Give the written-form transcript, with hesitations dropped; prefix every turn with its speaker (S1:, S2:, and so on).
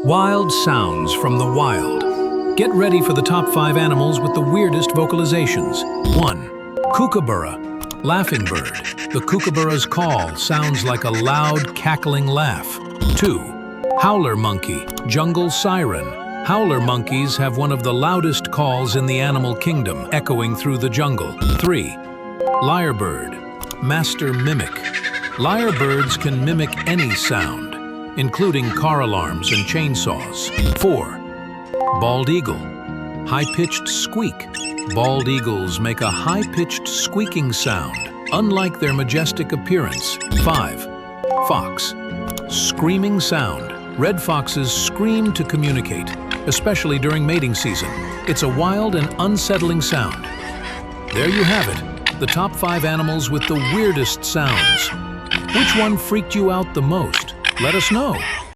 S1: Wild sounds from the wild. Get ready for the top 5 animals with the weirdest vocalizations. 1. Kookaburra, laughing bird. The kookaburra's call sounds like a loud, cackling laugh. 2. Howler monkey, jungle siren. Howler monkeys have one of the loudest calls in the animal kingdom, echoing through the jungle. 3. Lyrebird, master mimic. Lyrebirds can mimic any sound, including car alarms and chainsaws. 4. Bald eagle, high-pitched squeak. Bald eagles make a high-pitched squeaking sound, unlike their majestic appearance. 5. Fox, screaming sound. Red foxes scream to communicate, especially during mating season. It's a wild and unsettling sound. There you have it, the top 5 animals with the weirdest sounds. Which one freaked you out the most? Let us know.